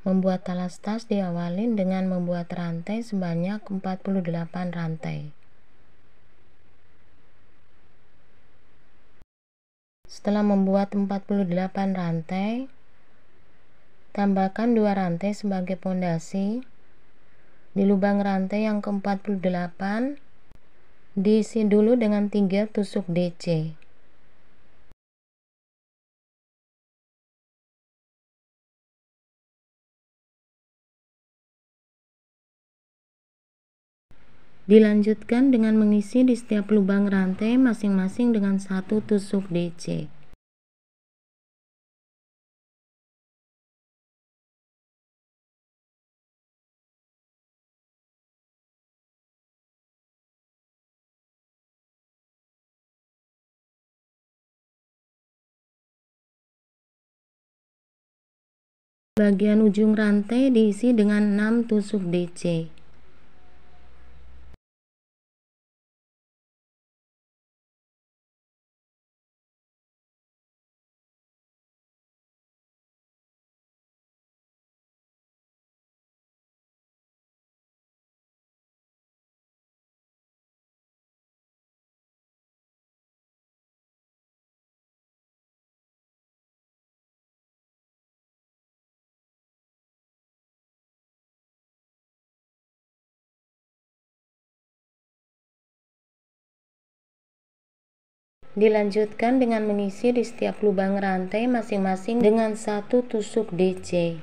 Membuat talas tas diawali dengan membuat rantai sebanyak 48 rantai. Setelah membuat 48 rantai, tambahkan 2 rantai sebagai pondasi. Di lubang rantai yang ke-48, diisi dulu dengan 3 tusuk DC. Dilanjutkan dengan mengisi di setiap lubang rantai masing-masing dengan 1 tusuk DC. Bagian ujung rantai diisi dengan 6 tusuk DC. Dilanjutkan dengan mengisi di setiap lubang rantai masing-masing dengan 1 tusuk DC.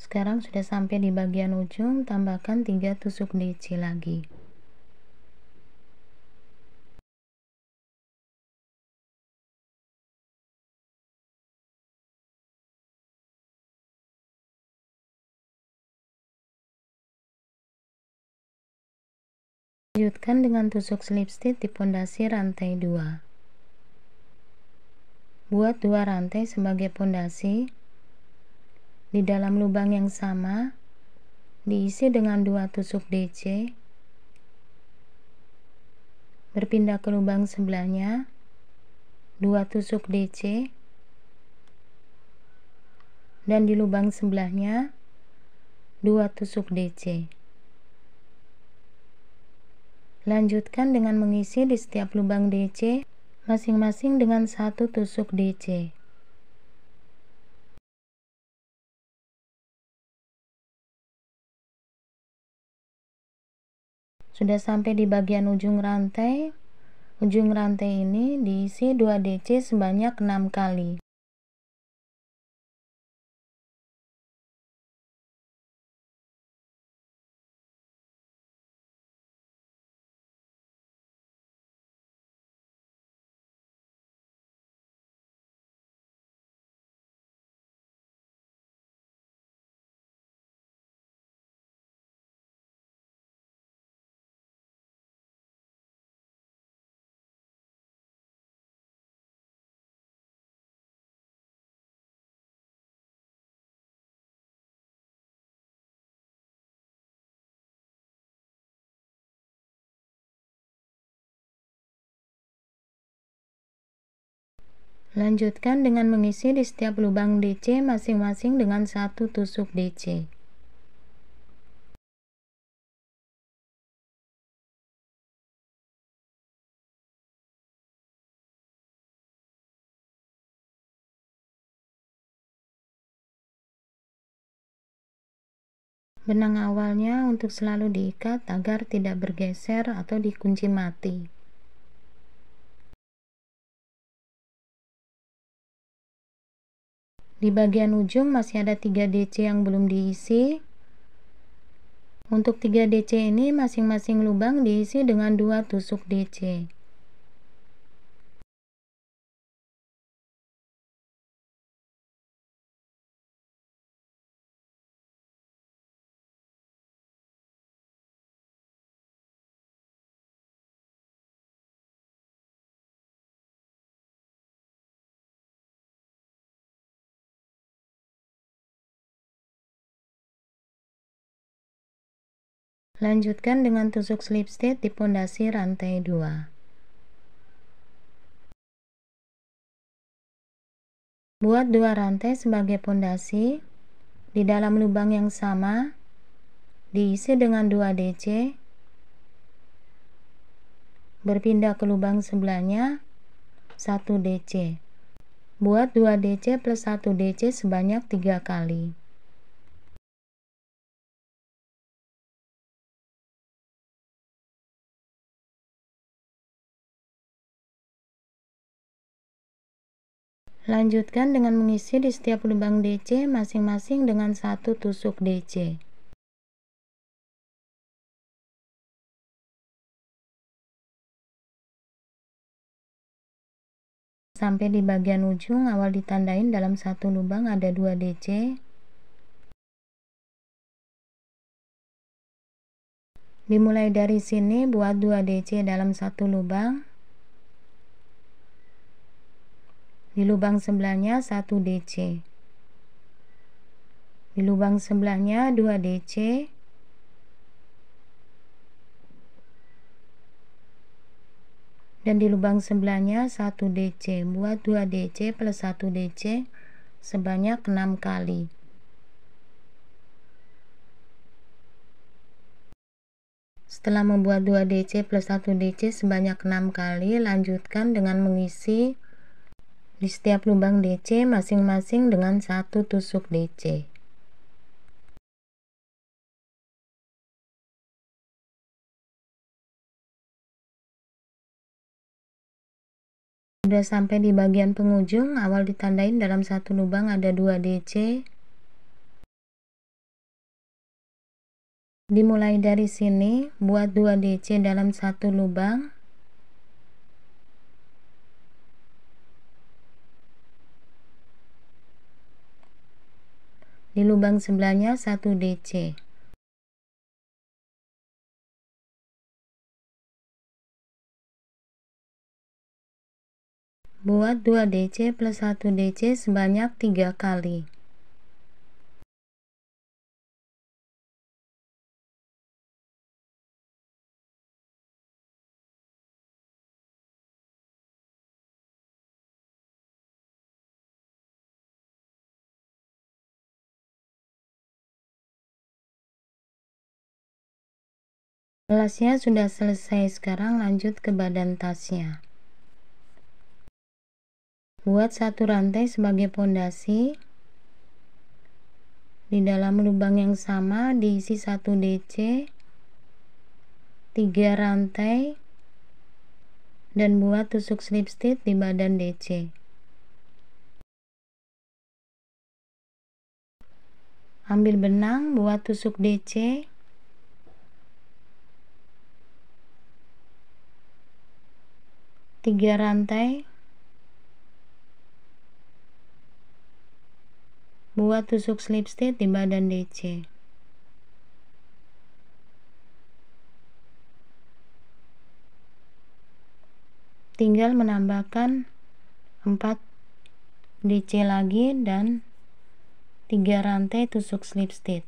Sekarang sudah sampai di bagian ujung, tambahkan 3 tusuk DC lagi. Lanjutkan dengan tusuk slip stitch di pondasi rantai 2. Buat 2 rantai sebagai pondasi. Di dalam lubang yang sama, diisi dengan 2 tusuk DC. Berpindah ke lubang sebelahnya, 2 tusuk DC. Dan di lubang sebelahnya, 2 tusuk DC. Lanjutkan dengan mengisi di setiap lubang DC masing-masing dengan 1 tusuk DC. Sudah sampai di bagian ujung rantai. Ujung rantai ini diisi 2 DC sebanyak 6 kali. Lanjutkan dengan mengisi di setiap lubang DC masing-masing dengan 1 tusuk DC. Benang awalnya untuk selalu diikat agar tidak bergeser atau dikunci mati. Di bagian ujung masih ada 3 DC yang belum diisi. Untuk 3 DC ini masing-masing lubang diisi dengan 2 tusuk DC. Lanjutkan dengan tusuk slip stitch di pondasi rantai 2. Buat 2 rantai sebagai pondasi. Di dalam lubang yang sama, diisi dengan 2 DC. Berpindah ke lubang sebelahnya, 1 DC. Buat 2 DC plus 1 DC sebanyak 3 kali. Lanjutkan dengan mengisi di setiap lubang DC masing-masing dengan 1 tusuk DC. Sampai di bagian ujung awal ditandain dalam satu lubang ada 2 DC. Dimulai dari sini buat 2 DC dalam satu lubang. Di lubang sebelahnya 1 DC. Di lubang sebelahnya 2 DC. Dan di lubang sebelahnya 1 DC. Buat 2 DC plus 1 DC sebanyak 6 kali. Setelah membuat 2 DC plus 1 DC sebanyak 6 kali, lanjutkan dengan mengisi di setiap lubang DC masing-masing dengan 1 tusuk DC. Sudah sampai di bagian penghujung, awal ditandain dalam satu lubang ada 2 DC. Dimulai dari sini, buat 2 DC dalam satu lubang. Di lubang sebelahnya 1 DC. Buat 2 DC plus 1 DC sebanyak 3 kali. Alasnya sudah selesai, sekarang lanjut ke badan tasnya. Buat satu rantai sebagai pondasi. Di dalam lubang yang sama diisi 1 DC, 3 rantai, dan buat tusuk slip stitch di badan DC. Ambil benang, buat tusuk DC. Tiga rantai, buat tusuk slip stitch di badan DC. Tinggal menambahkan 4 DC lagi dan 3 rantai tusuk slip stitch.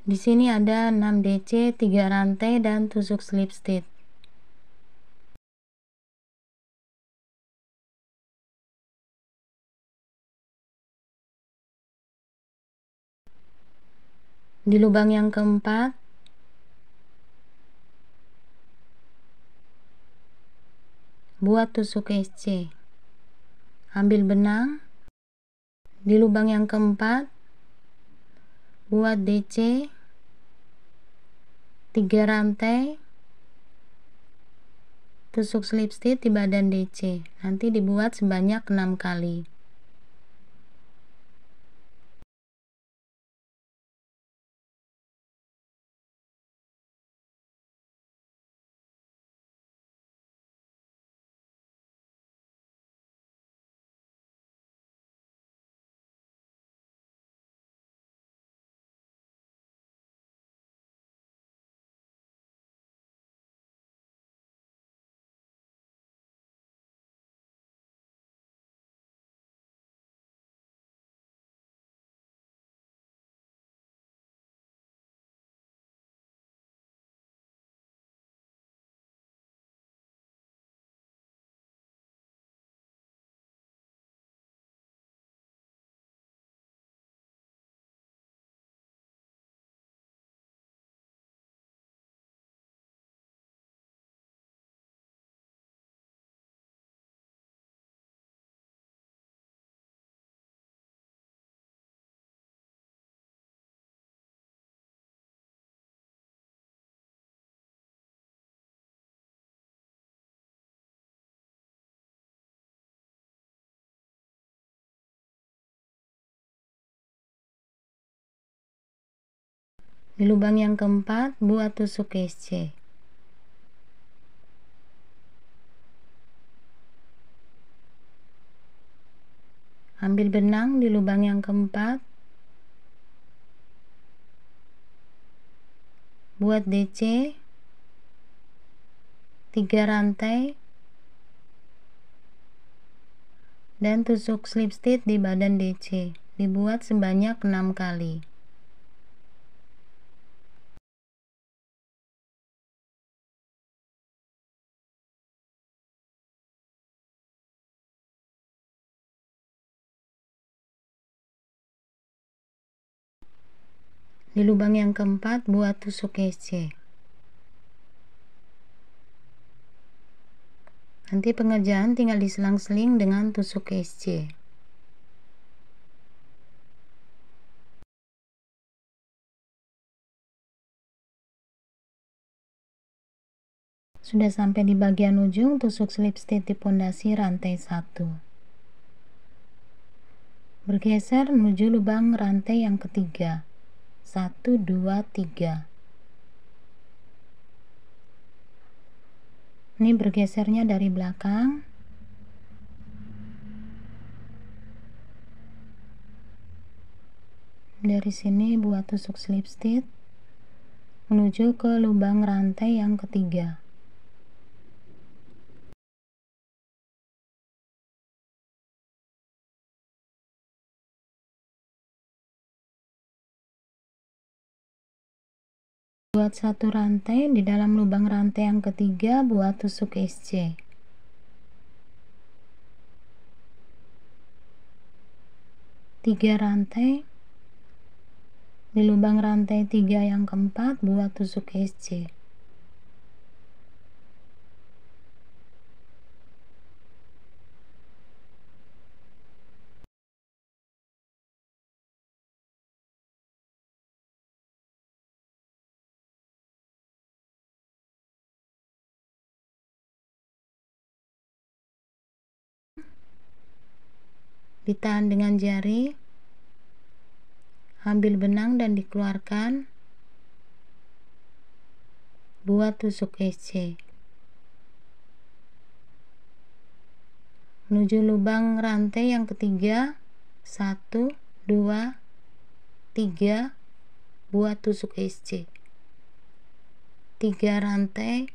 Di sini ada 6 DC, 3 rantai dan tusuk slip stitch. Di lubang yang keempat buat tusuk SC. Ambil benang, di lubang yang keempat buat DC 3 rantai, tusuk slip stitch di badan DC. Nanti dibuat sebanyak 6 kali. Di lubang yang keempat buat tusuk SC. Ambil benang di lubang yang keempat, buat DC 3 rantai dan tusuk slip stitch di badan DC. Dibuat sebanyak 6 kali. Di lubang yang keempat buat tusuk SC. Nanti pengerjaan tinggal diselang-seling dengan tusuk SC. Sudah sampai di bagian ujung, tusuk slip stitch di pondasi rantai 1. Bergeser menuju lubang rantai yang ketiga. 1, 2, 3. Ini bergesernya dari belakang. Dari sini buat tusuk slip stitch menuju ke lubang rantai yang ketiga. Buat satu rantai, di dalam lubang rantai yang ketiga buat tusuk SC. Tiga rantai, di lubang rantai 3 yang keempat buat tusuk SC. Ditahan dengan jari, ambil benang dan dikeluarkan, buat tusuk SC menuju lubang rantai yang ketiga. 1, 2, 3, buat tusuk SC. 3 rantai.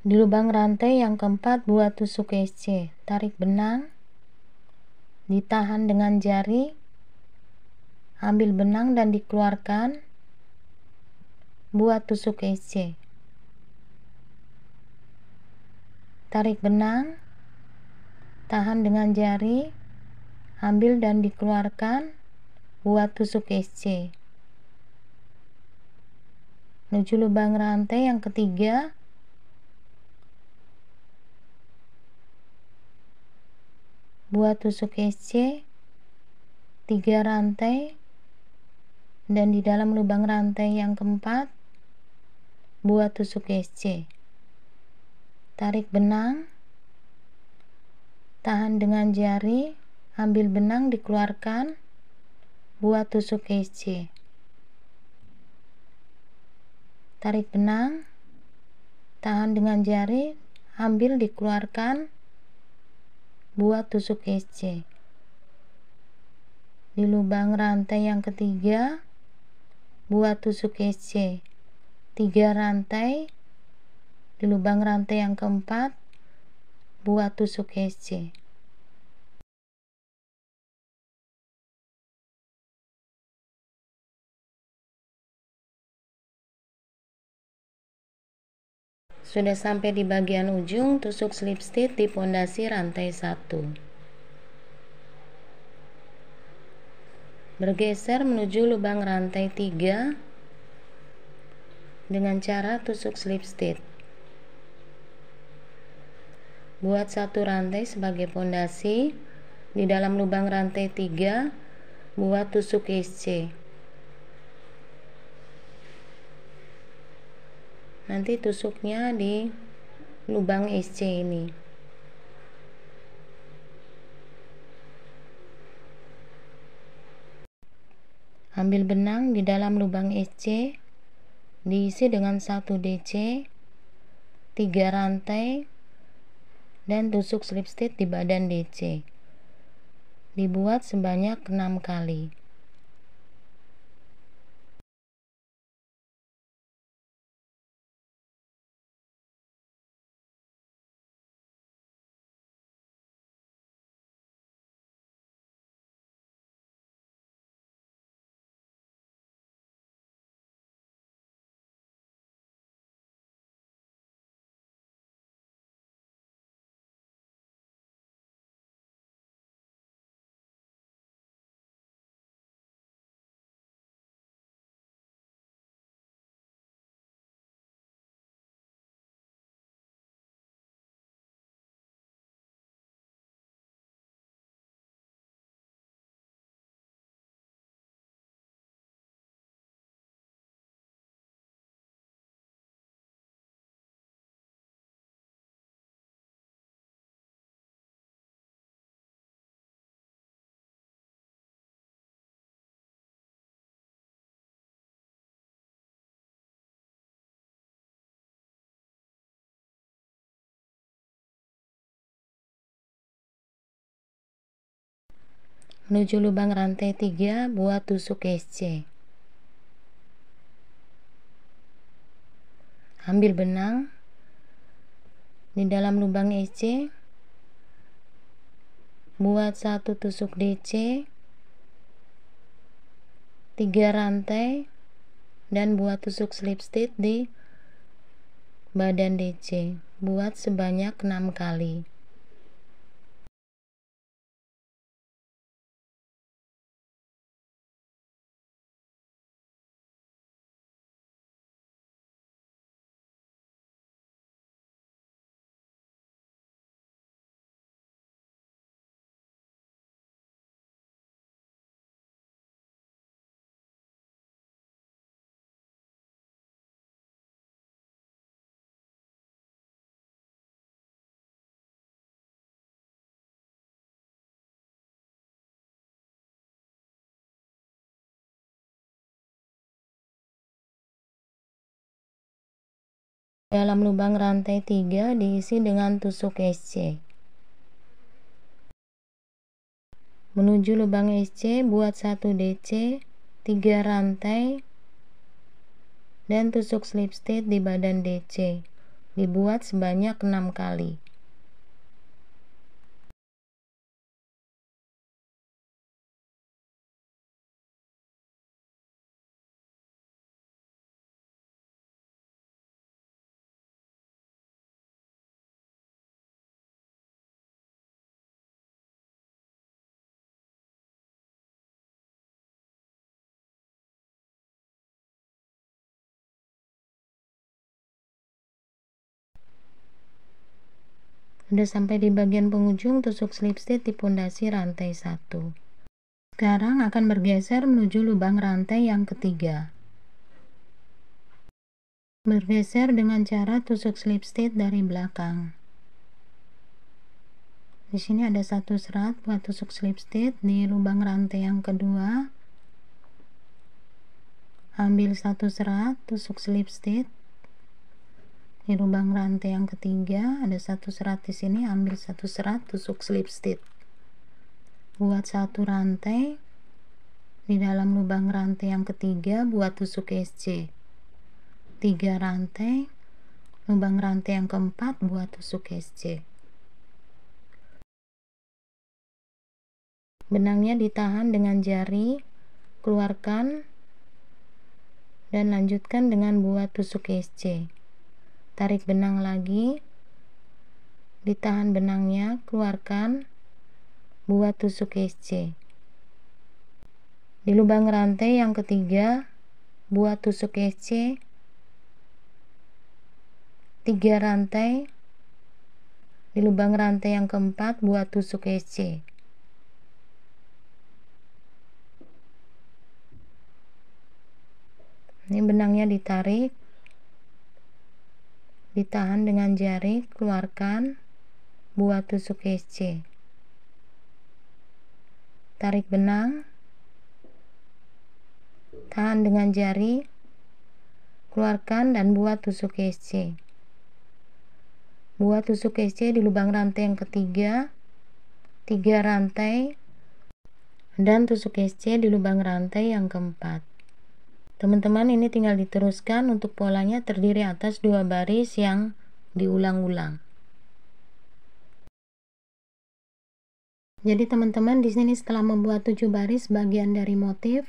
Di lubang rantai yang keempat buat tusuk SC. Tarik benang, ditahan dengan jari, ambil benang dan dikeluarkan, buat tusuk SC. Tarik benang, tahan dengan jari, ambil dan dikeluarkan, buat tusuk SC menuju lubang rantai yang ketiga buat tusuk SC 3 rantai, dan di dalam lubang rantai yang keempat buat tusuk SC. Tarik benang, tahan dengan jari, ambil benang, dikeluarkan, buat tusuk SC. Tarik benang, tahan dengan jari, ambil, dikeluarkan, buat tusuk SC. Di lubang rantai yang ketiga buat tusuk SC 3 rantai, di lubang rantai yang keempat buat tusuk SC. Sudah sampai di bagian ujung, tusuk slip stitch di pondasi rantai 1. Bergeser menuju lubang rantai 3 dengan cara tusuk slip stitch. Buat satu rantai sebagai pondasi, di dalam lubang rantai 3 buat tusuk SC. Nanti tusuknya di lubang SC ini. Ambil benang di dalam lubang SC, diisi dengan 1 DC, 3 rantai, dan tusuk slip stitch di badan DC. Dibuat sebanyak 6 kali. Menuju lubang rantai 3 buat tusuk SC. Ambil benang di dalam lubang SC, buat 1 tusuk DC, 3 rantai, dan buat tusuk slip stitch di badan DC. Buat sebanyak 6 kali. Dalam lubang rantai 3 diisi dengan tusuk SC. Menuju lubang SC buat 1 DC, 3 rantai, dan tusuk slip stitch di badan DC. Dibuat sebanyak 6 kali. Udah sampai di bagian penghujung, tusuk slip stitch di pondasi rantai 1. Sekarang akan bergeser menuju lubang rantai yang ketiga. Bergeser dengan cara tusuk slip stitch dari belakang. Di sini ada satu serat buat tusuk slip stitch di lubang rantai yang kedua. Ambil satu serat, tusuk slip stitch di lubang rantai yang ketiga. Ada satu serat di sini, ambil satu serat, tusuk slip stitch. Buat satu rantai di dalam lubang rantai yang ketiga, buat tusuk SC. 3 rantai, lubang rantai yang keempat, buat tusuk SC. Benangnya ditahan dengan jari, keluarkan dan lanjutkan dengan buat tusuk SC. Tarik benang lagi, ditahan benangnya, keluarkan, buat tusuk SC. Di lubang rantai yang ketiga, buat tusuk SC 3 rantai. Di lubang rantai yang keempat, buat tusuk SC. Ini benangnya ditarik, ditahan dengan jari, keluarkan, buat tusuk SC. Tarik benang, tahan dengan jari, keluarkan dan buat tusuk SC. Buat tusuk SC di lubang rantai yang ketiga, 3 rantai, dan tusuk SC di lubang rantai yang keempat. Teman-teman, ini tinggal diteruskan. Untuk polanya terdiri atas 2 baris yang diulang-ulang. Jadi teman-teman, di sini setelah membuat 7 baris bagian dari motif,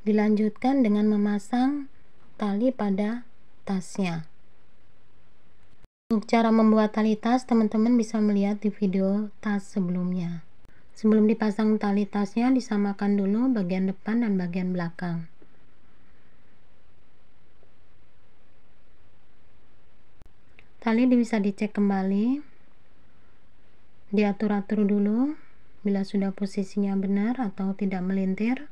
dilanjutkan dengan memasang tali pada tasnya. Untuk cara membuat tali tas, teman-teman bisa melihat di video tas sebelumnya. Sebelum dipasang tali tasnya, disamakan dulu bagian depan dan bagian belakang. Tali bisa dicek kembali, diatur-atur dulu. Bila sudah posisinya benar atau tidak melintir,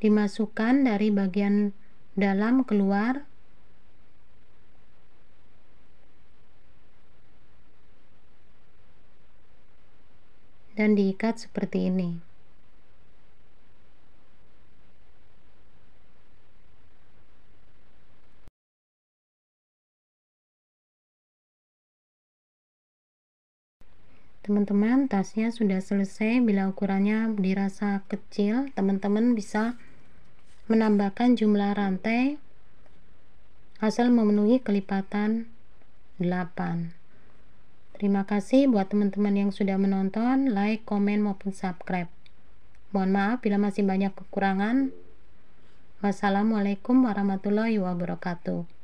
dimasukkan dari bagian dalam keluar, dan diikat seperti ini. Teman-teman, tasnya sudah selesai. Bila ukurannya dirasa kecil, teman-teman bisa menambahkan jumlah rantai asal memenuhi kelipatan 8. Terima kasih buat teman-teman yang sudah menonton, like, komen, maupun subscribe. Mohon maaf bila masih banyak kekurangan. Wassalamualaikum warahmatullahi wabarakatuh.